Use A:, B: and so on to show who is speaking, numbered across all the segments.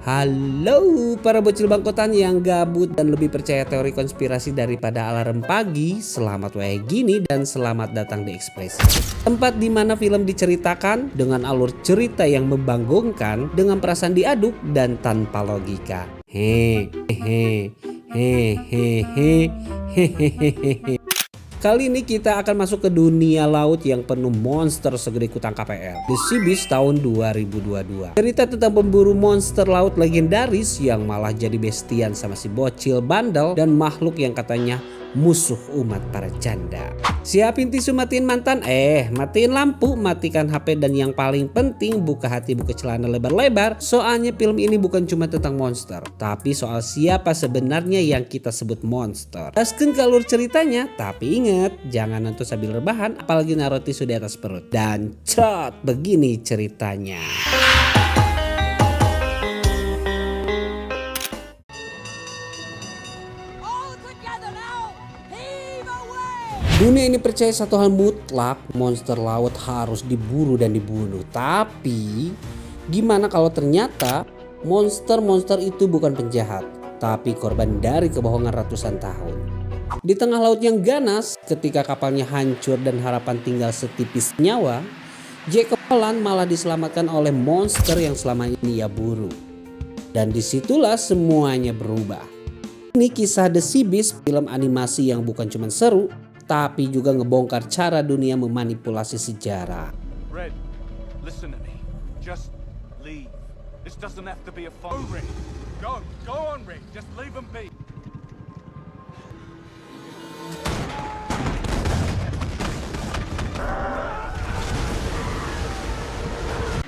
A: Halo para bocil bangkotan yang gabut dan lebih percaya teori konspirasi daripada alarm pagi. Selamat wae gini dan selamat datang di Ekspresi. Tempat di mana film diceritakan dengan alur cerita yang membanggongkan, dengan perasaan diaduk dan tanpa logika. Hehehe. Kali ini kita akan masuk ke dunia laut yang penuh monster segede kutang KPR. The Sea Beast tahun 2022. Cerita tentang pemburu monster laut legendaris yang malah jadi bestian sama si bocil bandel dan makhluk yang katanya musuh umat para janda. Siapin tisu, matiin mantan, matiin lampu, matikan HP, dan yang paling penting buka hati, buka celana lebar-lebar. Soalnya film ini bukan cuma tentang monster, tapi soal siapa sebenarnya yang kita sebut monster. Gaskeun ke alur ceritanya, tapi inget jangan nonton sambil rebahan, apalagi naruh tisu di atas perut. Dan begini ceritanya. Dunia ini percaya satu hal mutlak, monster laut harus diburu dan dibunuh. Tapi gimana kalau ternyata monster-monster itu bukan penjahat, tapi korban dari kebohongan ratusan tahun. Di tengah laut yang ganas, ketika kapalnya hancur dan harapan tinggal setipis nyawa, Jacob Holland malah diselamatkan oleh monster yang selama ini ia buru. Dan disitulah semuanya berubah. Ini kisah The Sea Beast, film animasi yang bukan cuma seru, tapi juga ngebongkar cara dunia memanipulasi sejarah.
B: Red, listen to me. Just leave. This doesn't have to be a phone ring. Go on, Red. Just leave them be.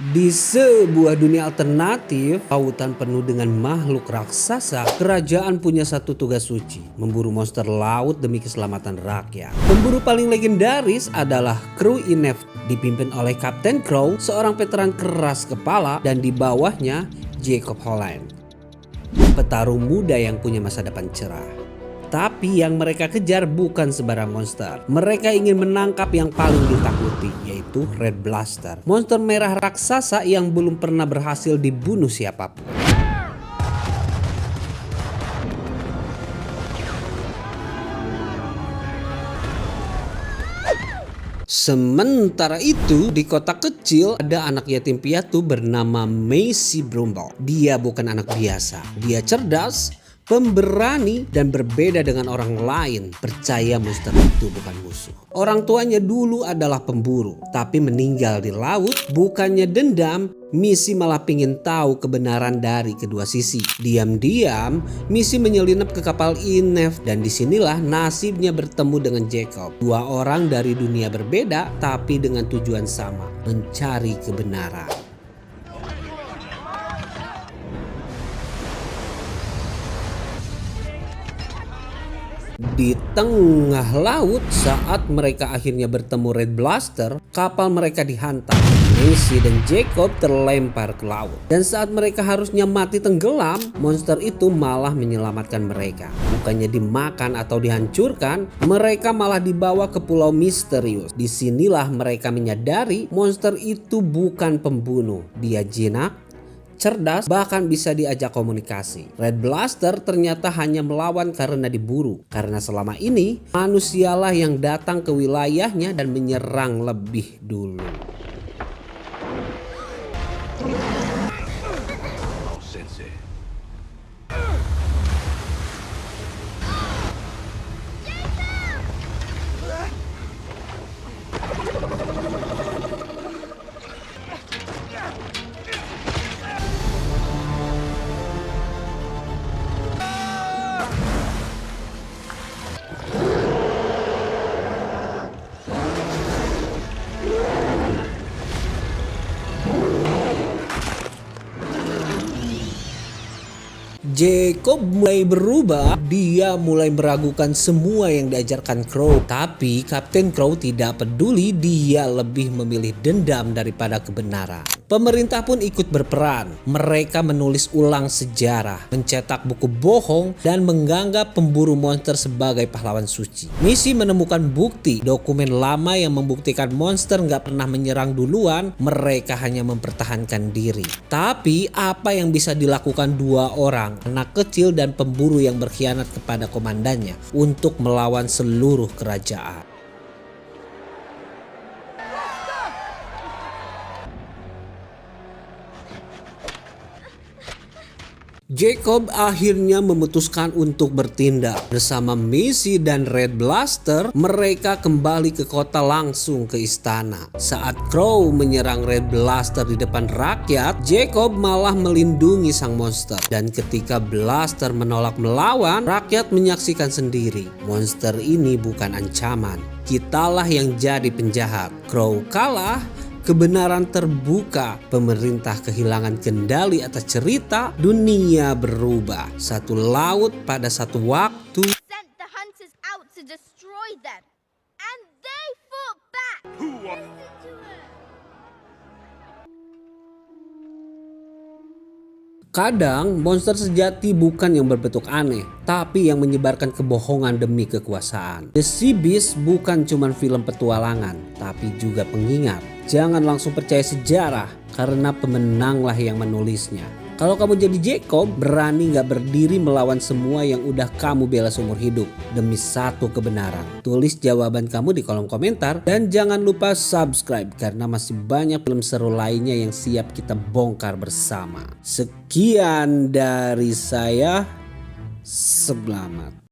A: Di sebuah dunia alternatif, lautan penuh dengan makhluk raksasa, kerajaan punya satu tugas suci, memburu monster laut demi keselamatan rakyat. Pemburu paling legendaris adalah kru Inef, dipimpin oleh Kapten Crow, seorang veteran keras kepala, dan di bawahnya Jacob Holland, petarung muda yang punya masa depan cerah. Tapi yang mereka kejar bukan sembarang monster. Mereka ingin menangkap yang paling ditakuti, yaitu Red Blaster, monster merah raksasa yang belum pernah berhasil dibunuh siapapun. Sementara itu, di kota kecil ada anak yatim piatu bernama Macy Brumble. Dia bukan anak biasa. Dia cerdas, pemberani, dan berbeda dengan orang lain. Percaya monster itu bukan musuh. Orang tuanya dulu adalah pemburu, tapi meninggal di laut. Bukannya dendam, Missy malah pingin tahu kebenaran dari kedua sisi. Diam-diam, Missy menyelinap ke kapal Inef, dan disinilah nasibnya bertemu dengan Jacob. Dua orang dari dunia berbeda, tapi dengan tujuan sama, mencari kebenaran. Di tengah laut, saat mereka akhirnya bertemu Red Blaster, kapal mereka dihantam. Macy dan Jacob terlempar ke laut. Dan saat mereka harusnya mati tenggelam, monster itu malah menyelamatkan mereka. Bukannya dimakan atau dihancurkan, mereka malah dibawa ke pulau misterius. Disinilah mereka menyadari monster itu bukan pembunuh. Dia jinak, cerdas, bahkan bisa diajak komunikasi. Red Blaster ternyata hanya melawan karena diburu. Karena selama ini manusialah yang datang ke wilayahnya dan menyerang lebih dulu. Jacob mulai berubah. Dia mulai meragukan semua yang diajarkan Crow. Tapi Kapten Crow tidak peduli, dia lebih memilih dendam daripada kebenaran. Pemerintah pun ikut berperan. Mereka menulis ulang sejarah, mencetak buku bohong, dan menganggap pemburu monster sebagai pahlawan suci. Misi menemukan bukti, dokumen lama yang membuktikan monster nggak pernah menyerang duluan, mereka hanya mempertahankan diri. Tapi apa yang bisa dilakukan dua orang, anak kecil dan pemburu yang berkhianat kepada komandannya untuk melawan seluruh kerajaan? Jacob akhirnya memutuskan untuk bertindak. Bersama Missy dan Red Blaster, mereka kembali ke kota langsung ke istana. Saat Crow menyerang Red Blaster di depan rakyat, Jacob malah melindungi sang monster. Dan ketika Blaster menolak melawan, rakyat menyaksikan sendiri. Monster ini bukan ancaman, kitalah yang jadi penjahat. Crow kalah. Kebenaran terbuka, pemerintah kehilangan kendali atas cerita, dunia berubah. Satu laut pada satu waktu.
C: Sent the hunters out to destroy them, and they fought back. Listen to her.
A: Kadang monster sejati bukan yang berbentuk aneh, tapi yang menyebarkan kebohongan demi kekuasaan. The Sea Beast bukan cuma film petualangan, tapi juga pengingat. Jangan langsung percaya sejarah, karena pemenanglah yang menulisnya. Kalau kamu jadi Jacob, berani gak berdiri melawan semua yang udah kamu bela seumur hidup demi satu kebenaran? Tulis jawaban kamu di kolom komentar dan jangan lupa subscribe karena masih banyak film seru lainnya yang siap kita bongkar bersama. Sekian dari saya, selamat.